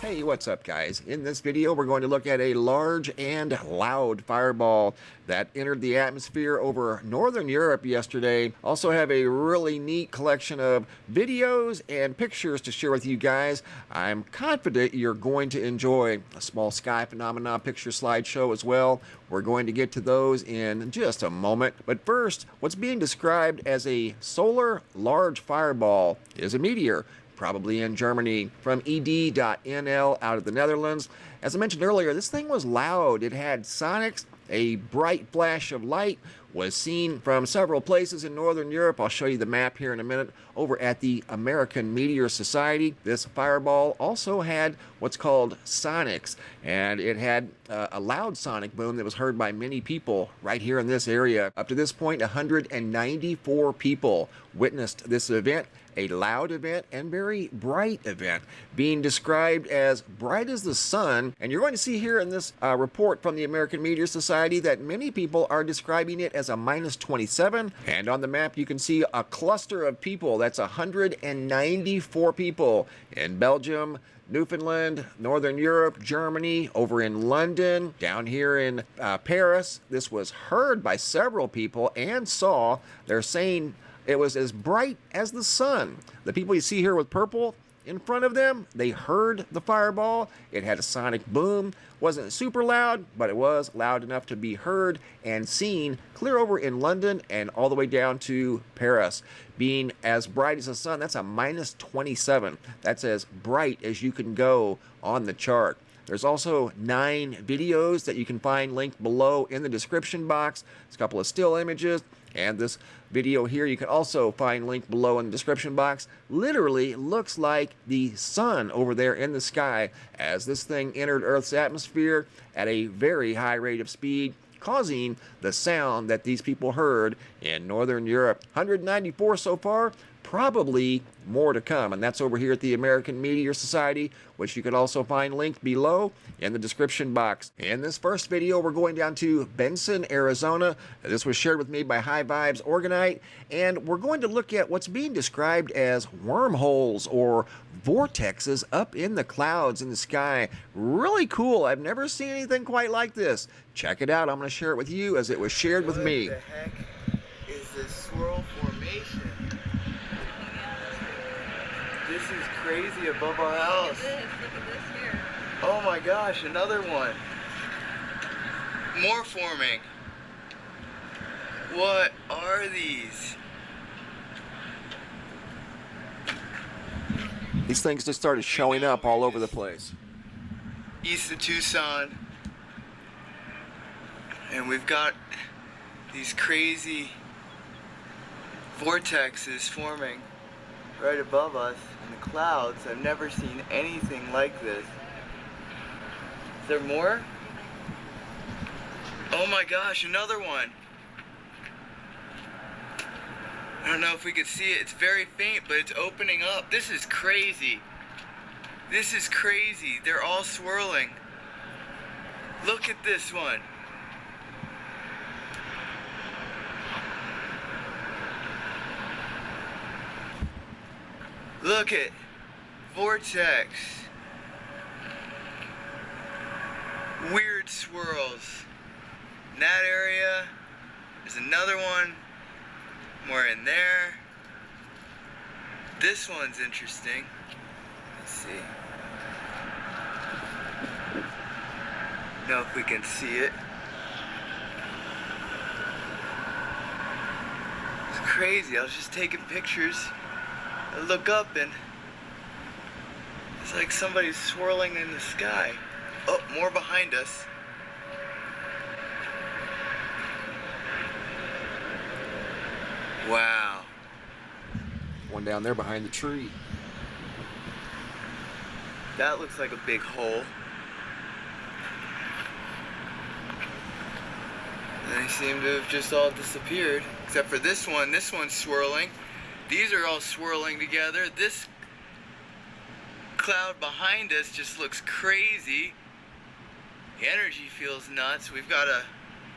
Hey, what's up guys? In this video we're going to look at a large and loud fireball that entered the atmosphere over northern Europe yesterday. Also have a really neat collection of videos and pictures to share with you guys. I'm confident you're going to enjoy a small sky phenomena picture slideshow as well. We're going to get to those in just a moment. But first, what's being described as a solar large fireball is a meteor, probably in Germany, from ed.nl out of the Netherlands. As I mentioned earlier, this thing was loud. It had sonics. A bright flash of light was seen from several places in northern Europe. I'll show you the map here in a minute over at the American Meteor Society. This fireball also had what's called sonics, and it had a loud sonic boom that was heard by many people right here in this area. Up to this point, 194 people witnessed this event, a loud event and very bright event, being described as bright as the sun. And you're going to see here in this report from the American Meteor Society that many people are describing it as a minus 27. And on the map you can see a cluster of people. That's 194 people in Belgium, Newfoundland, Northern Europe, Germany, over in London, down here in Paris. This was heard by several people and saw. They're saying it was as bright as the sun. The people you see here with purple in front of them, they heard the fireball. It had a sonic boom. Wasn't super loud, but it was loud enough to be heard and seen clear over in London and all the way down to Paris. Being as bright as the sun, that's a minus 27. That's as bright as you can go on the chart. There's also 9 videos that you can find linked below in the description box. There's a couple of still images, and this video here you can also find linked below in the description box. Literally looks like the sun over there in the sky as this thing entered Earth's atmosphere at a very high rate of speed, causing the sound that these people heard in northern Europe. 194 so far, probably more to come, and that's over here at the American Meteor Society, which you can also find linked below in the description box. In this first video, we're going down to Benson, Arizona. This was shared with me by High Vibes Organite, and we're going to look at what's being described as wormholes or vortexes up in the clouds in the sky. Really cool. I've never seen anything quite like this. Check it out. I'm going to share it with you as it was shared with me. What the heck is this swirl formation? This is crazy above our house. Look at this here. Oh my gosh, another one. More forming. What are these? These things just started showing up all over the place. East of Tucson. And we've got these crazy vortexes forming right above us in the clouds. I've never seen anything like this. Is there more? Oh my gosh, another one. I don't know if we could see it. It's very faint, but it's opening up. This is crazy. This is crazy. They're all swirling. Look at this one. Look at vortex. Weird swirls. In that area, there's another one. More in there. This one's interesting. Let's see. Know if we can see it. It's crazy. I was just taking pictures. I look up and it's like somebody's swirling in the sky. Oh, more behind us. Wow. One down there behind the tree. That looks like a big hole. And they seem to have just all disappeared. Except for this one. This one's swirling. These are all swirling together. This cloud behind us just looks crazy. The energy feels nuts. We've got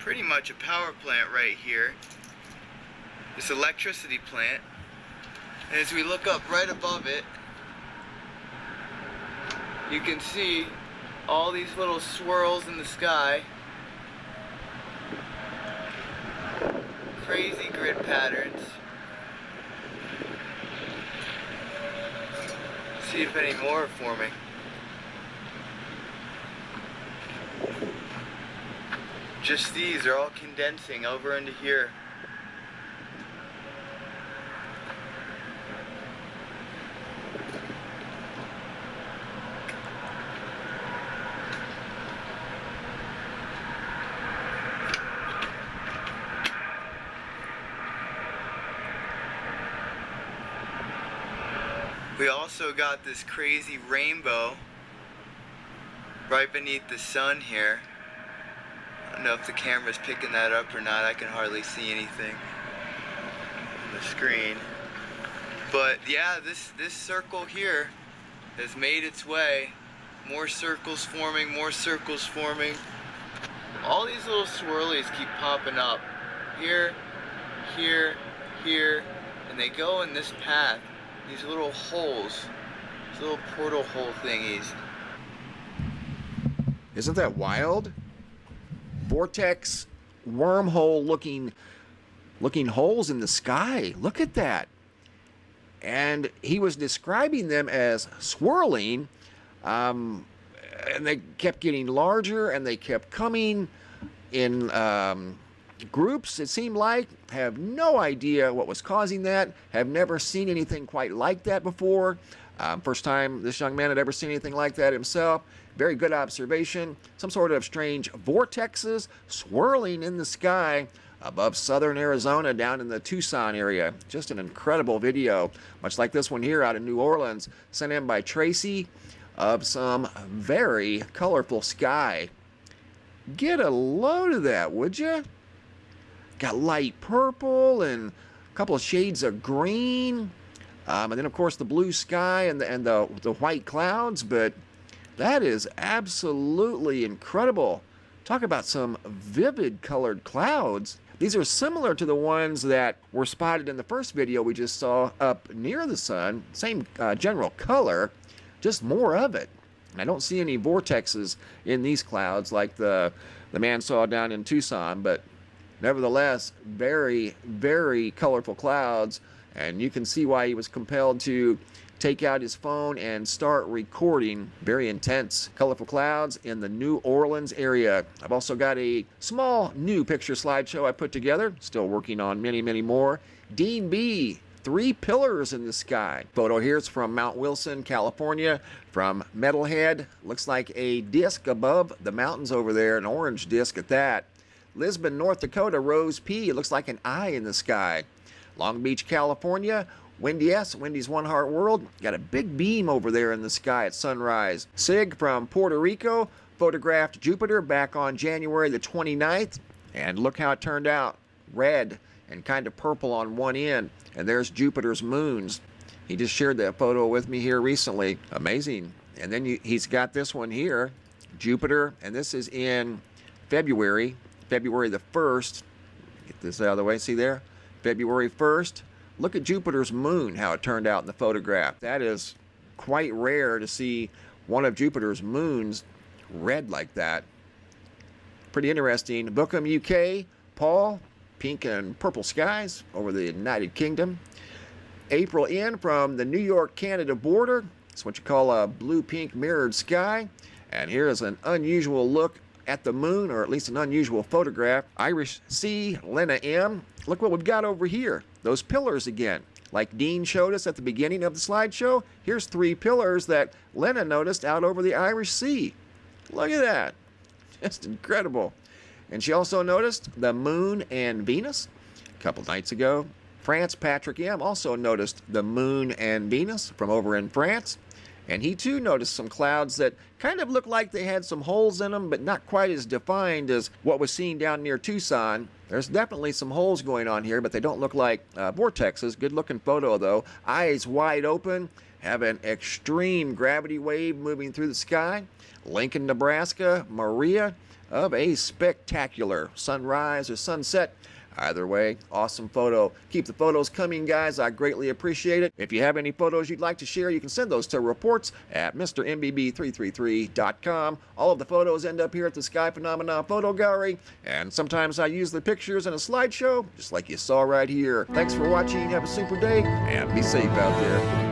pretty much a power plant right here. This electricity plant. And as we look up right above it, You can see all these little swirls in the sky. Crazy grid patterns. See if any more are forming. Just these are all condensing over into here. We also got this crazy rainbow right beneath the sun here. I don't know if the camera's picking that up or not. I can hardly see anything on the screen. But yeah, this circle here has made its way. More circles forming, more circles forming. All these little swirlies keep popping up. Here, here, here, and they go in this path. These little holes, these little portal hole thingies. Isn't that wild? Vortex, wormhole looking holes in the sky. Look at that. And he was describing them as swirling, and they kept getting larger, and they kept coming in groups, it seemed like. Have no idea what was causing that. Have never seen anything quite like that before. First time this young man had ever seen anything like that himself. Very good observation. Some sort of strange vortexes swirling in the sky above southern Arizona down in the Tucson area. Just an incredible video, much like this one here out in New Orleans, sent in by Tracy, of some very colorful sky. Get a load of that, would you? Got light purple and a couple of shades of green, and then of course the blue sky and the white clouds. But that is absolutely incredible. Talk about some vivid colored clouds. These are similar to the ones that were spotted in the first video we just saw up near the sun. Same general color, just more of it. And I don't see any vortexes in these clouds like the man saw down in Tucson, but nevertheless, very, very colorful clouds. And you can see why he was compelled to take out his phone and start recording. Very intense, colorful clouds in the New Orleans area. I've also got a small new picture slideshow I put together. Still working on many, many more. Dean B, 3 pillars in the sky. Photo here is from Mount Wilson, California, from Metalhead. Looks like a disc above the mountains over there, an orange disc at that. Lisbon, North Dakota, Rose P. It looks like an eye in the sky. Long Beach, California, Wendy S. Wendy's One Heart World. Got a big beam over there in the sky at sunrise. Sig from Puerto Rico photographed Jupiter back on January the 29th. And look how it turned out. Red and kind of purple on one end. And there's Jupiter's moons. He just shared that photo with me here recently. Amazing. And then he's got this one here, Jupiter. And this is in February the 1st. Get this out of the way. See there? February 1st. Look at Jupiter's moon, how it turned out in the photograph. That is quite rare to see one of Jupiter's moons red like that. Pretty interesting. Bookham, UK. Paul, pink and purple skies over the United Kingdom. April N from the New York-Canada border. It's what you call a blue-pink mirrored sky. And here is an unusual look at the moon, or at least an unusual photograph. Irish C, Lena M. Look what we've got over here. Those pillars again. Like Dean showed us at the beginning of the slideshow, here's 3 pillars that Lena noticed out over the Irish Sea. Look at that. Just incredible. And she also noticed the moon and Venus a couple nights ago. France, Patrick M. also noticed the moon and Venus from over in France. And he too noticed some clouds that kind of looked like they had some holes in them, but not quite as defined as what was seen down near Tucson. There's definitely some holes going on here, but they don't look like vortexes. Good looking photo though. Eyes wide open, have an extreme gravity wave moving through the sky. Lincoln, Nebraska, Maria, of a spectacular sunrise or sunset Either way, awesome photo. Keep the photos coming, guys. I greatly appreciate it. If you have any photos you'd like to share, you can send those to reports at mrmbb333.com. All of the photos end up here at the Sky Phenomena Photo Gallery, and sometimes I use the pictures in a slideshow, just like you saw right here. Thanks for watching. Have a super day, and be safe out there.